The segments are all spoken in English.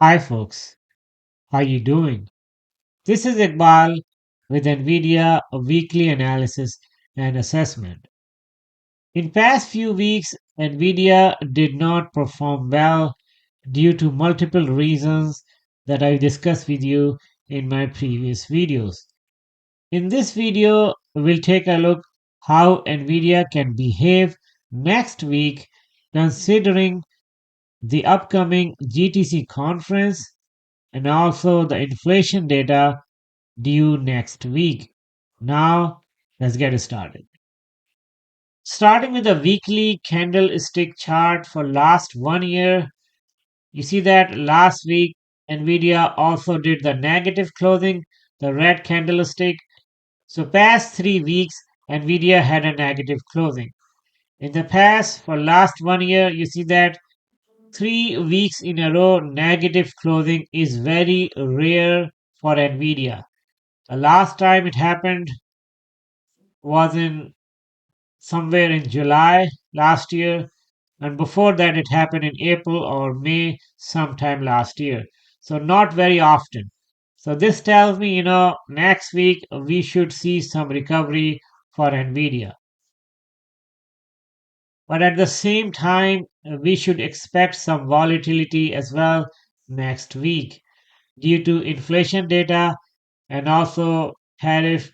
Hi folks, how you doing? This is Iqbal with NVIDIA a weekly analysis and assessment. In past few weeks, NVIDIA did not perform well due to multiple reasons that I discussed with you in my previous videos. In this video, we'll take a look how NVIDIA can behave next week considering the upcoming GTC conference and also the inflation data due next week. Now, let's get started. Starting with the weekly candlestick chart for last 1 year, you see that last week Nvidia also did the negative closing, the red candlestick. So past 3 weeks, Nvidia had a negative closing. In the past, for last 1 year, you see that 3 weeks in a row negative closing is very rare for Nvidia. The last time it happened was in somewhere in July last year, and before that it happened in April or May sometime last year. So not very often. So this tells me, next week we should see some recovery for Nvidia. But at the same time, we should expect some volatility as well next week due to inflation data and also tariff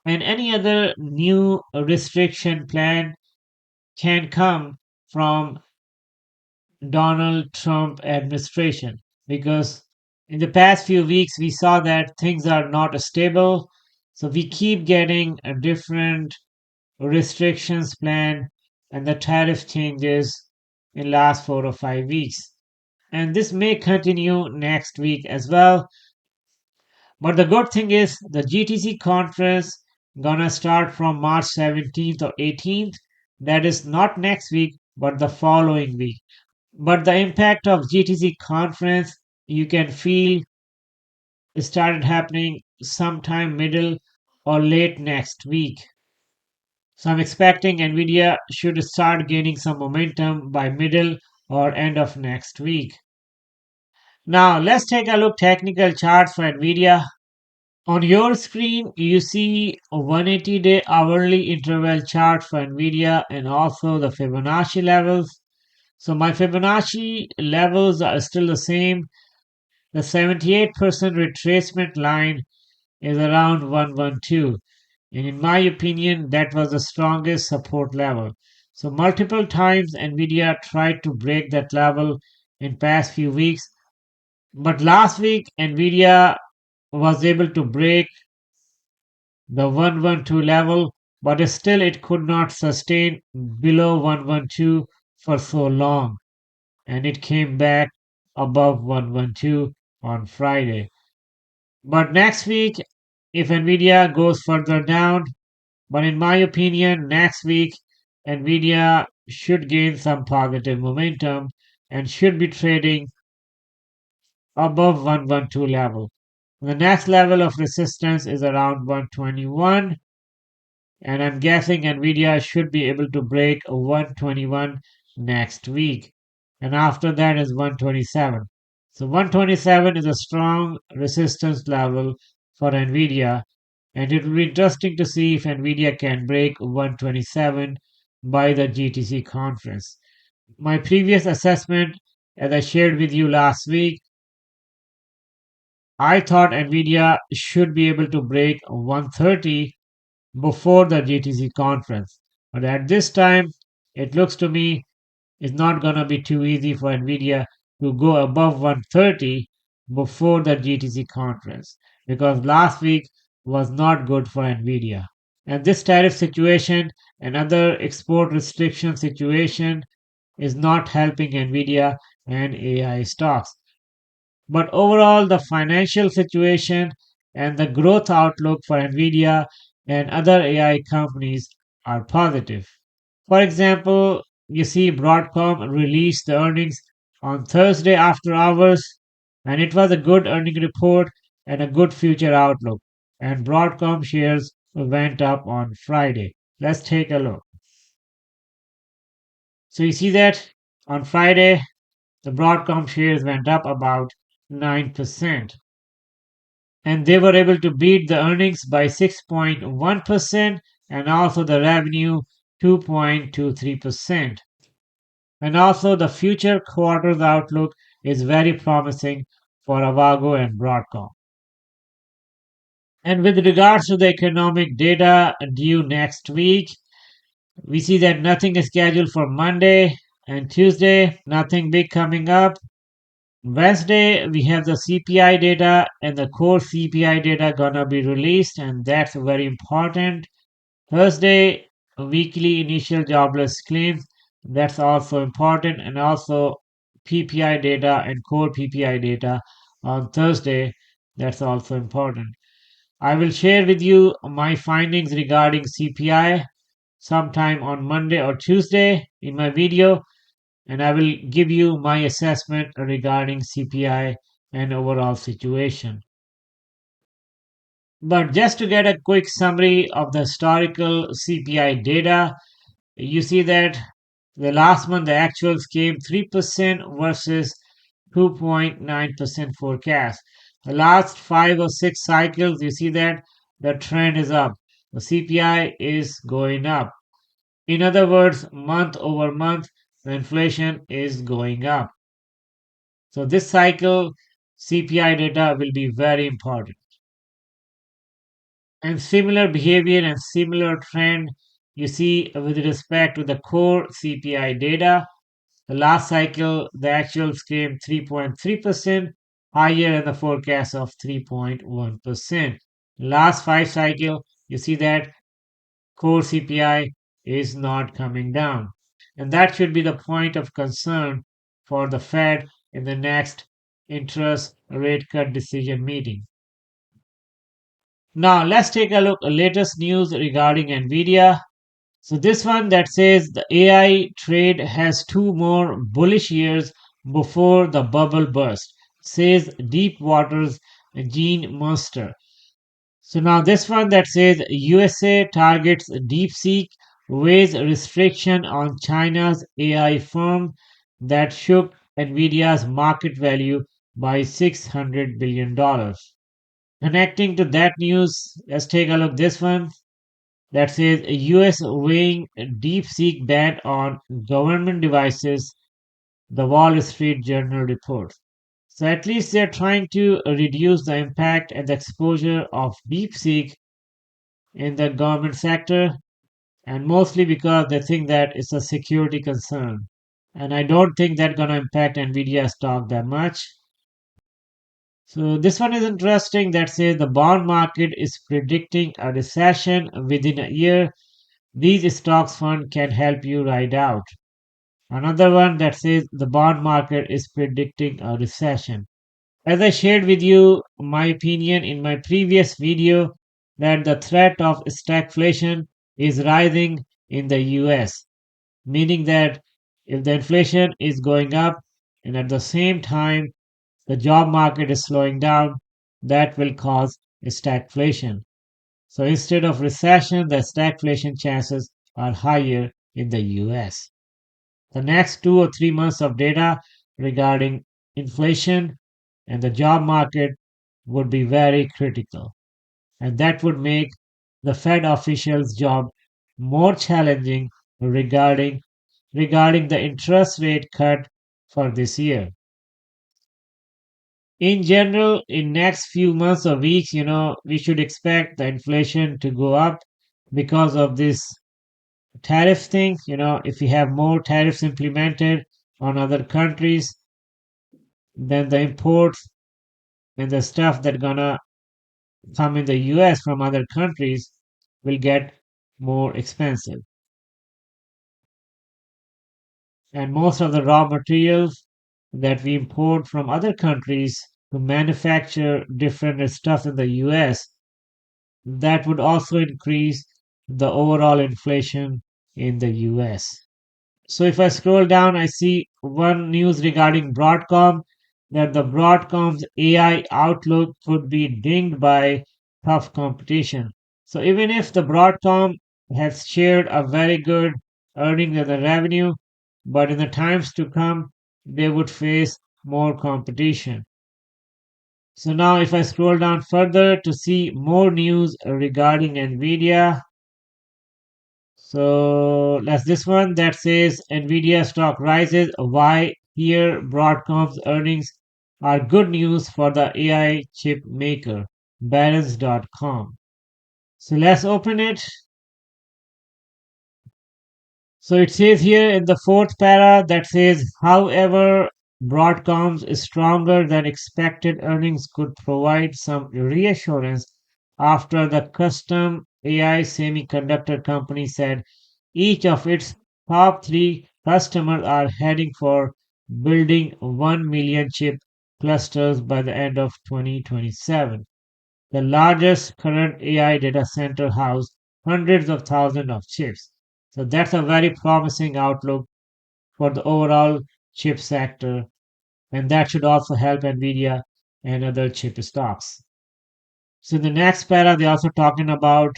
and any other new restriction plan can come from Donald Trump administration because in the past few weeks we saw that things are not stable, so we keep getting a different restrictions plan and the tariff changes in last 4 or 5 weeks, and this may continue next week as well. But the good thing is the GTC conference gonna start from March 17th or 18th. That is not next week, but the following week. But the impact of GTC conference you can feel started happening sometime middle or late next week. So I'm expecting Nvidia should start gaining some momentum by middle or end of next week. Now let's take a look technical charts for Nvidia. On your screen, you see a 180-day hourly interval chart for NVIDIA and also the Fibonacci levels. So my Fibonacci levels are still the same. The 78% retracement line is around 112. And in my opinion, that was the strongest support level. So multiple times NVIDIA tried to break that level in past few weeks. But last week, NVIDIA was able to break the 112 level, but still it could not sustain below 112 for so long, and it came back above 112 on Friday. But next week, if Nvidia goes further down, but in my opinion, next week Nvidia should gain some positive momentum and should be trading above 112 level. The next level of resistance is around 121, and I'm guessing Nvidia should be able to break 121 next week. And after that is 127. So 127 is a strong resistance level for Nvidia, and it will be interesting to see if Nvidia can break 127 by the GTC conference. My previous assessment, as I shared with you last week, I thought Nvidia should be able to break 130 before the GTC conference. But at this time, it looks to me it's not going to be too easy for Nvidia to go above 130 before the GTC conference because last week was not good for Nvidia. And this tariff situation and other export restriction situation is not helping Nvidia and AI stocks. But overall, the financial situation and the growth outlook for Nvidia and other AI companies are positive. For example, you see Broadcom released the earnings on Thursday after hours, and it was a good earning report and a good future outlook. And Broadcom shares went up on Friday. Let's take a look. So you see that on Friday, The Broadcom shares went up about 9%. And they were able to beat the earnings by 6.1% and also the revenue 2.23%. And also the future quarters outlook is very promising for Avago and Broadcom. And with regards to the economic data due next week, we see that nothing is scheduled for Monday and Tuesday, nothing big coming up. Wednesday, we have the CPI data and the core CPI data gonna be released, and that's very important. Thursday, weekly initial jobless claims, that's also important, and also PPI data and core PPI data on Thursday, that's also important. I will share with you my findings regarding CPI sometime on Monday or Tuesday in my video, and I will give you my assessment regarding CPI and overall situation. But just to get a quick summary of the historical CPI data, you see that the last month the actuals came 3% versus 2.9% forecast. The last 5 or 6 cycles, you see that the trend is up. The CPI is going up. In other words, month over month, the inflation is going up. So this cycle, CPI data will be very important. And similar behavior and similar trend you see with respect to the core CPI data. The last cycle, the actuals came 3.3% higher than the forecast of 3.1%. Last 5 cycle, you see that core CPI is not coming down. And that should be the point of concern for the Fed in the next interest rate cut decision meeting. Now let's take a look at latest news regarding Nvidia. So this one that says the AI trade has 2 more bullish years before the bubble burst, says Deepwater's Gene Monster. So now this one that says USA targets DeepSeek, weighs restriction on China's AI firm that shook Nvidia's market value by $600 billion. Connecting to that news, let's take a look this one that says US weighing DeepSeek ban on government devices, the Wall Street Journal reports. So at least they're trying to reduce the impact and the exposure of DeepSeek in the government sector, and mostly because they think that it's a security concern. And I don't think that's going to impact Nvidia stock that much. So this one is interesting that says the bond market is predicting a recession within a year. These stocks fund can help you ride out. Another one that says the bond market is predicting a recession. As I shared with you my opinion in my previous video that the threat of stagflation is rising in the US, meaning that if the inflation is going up and at the same time the job market is slowing down, that will cause stagflation. So instead of recession, the stagflation chances are higher in the US. The next 2 or 3 months of data regarding inflation and the job market would be very critical. And that would make the Fed officials' job more challenging regarding the interest rate cut for this year. In general, in next few months or weeks, we should expect the inflation to go up because of this tariff thing. If we have more tariffs implemented on other countries, then the imports and the stuff that gonna come in the US from other countries will get more expensive. And most of the raw materials that we import from other countries to manufacture different stuff in the US, that would also increase the overall inflation in the US. So if I scroll down, I see one news regarding Broadcom that the Broadcom's AI outlook could be dinged by tough competition. So even if the Broadcom has shared a very good earnings and the revenue, but in the times to come, they would face more competition. So now if I scroll down further to see more news regarding Nvidia, so that's this one that says Nvidia stock rises. Why here Broadcom's earnings are good news for the AI chip maker, balance.com. So let's open it. So it says here in the fourth para that says, however, Broadcom's stronger than expected earnings could provide some reassurance after the custom AI semiconductor company said each of its top three customers are heading for building 1 million chip clusters by the end of 2027. The largest current AI data center house hundreds of thousands of chips. So that's a very promising outlook for the overall chip sector, and that should also help Nvidia and other chip stocks. So in the next para, they're also talking about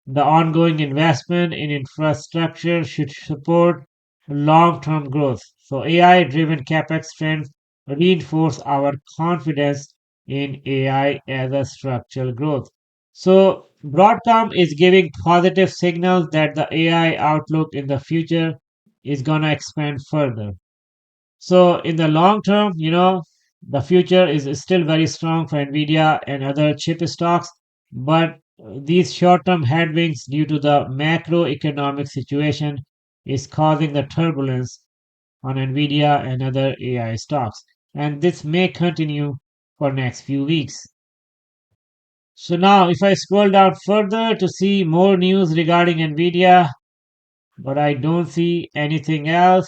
the ongoing investment in infrastructure should support long-term growth. So AI-driven capex trends reinforce our confidence in AI as a structural growth. So Broadcom is giving positive signals that the AI outlook in the future is going to expand further. So in the long term, the future is still very strong for Nvidia and other chip stocks, but these short-term headwinds due to the macroeconomic situation is causing the turbulence on Nvidia and other AI stocks, and this may continue for next few weeks. So now if I scroll down further to see more news regarding Nvidia, but I don't see anything else.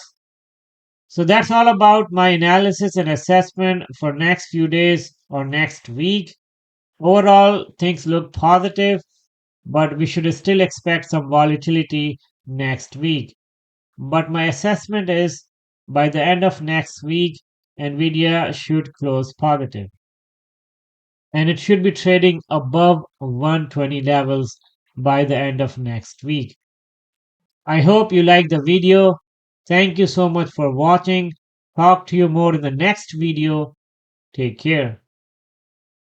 So that's all about my analysis and assessment for next few days or next week. Overall, things look positive, but we should still expect some volatility next week. But my assessment is by the end of next week, Nvidia should close positive, and it should be trading above 120 levels by the end of next week. I hope you liked the video. Thank you so much for watching. Talk to you more in the next video. Take care.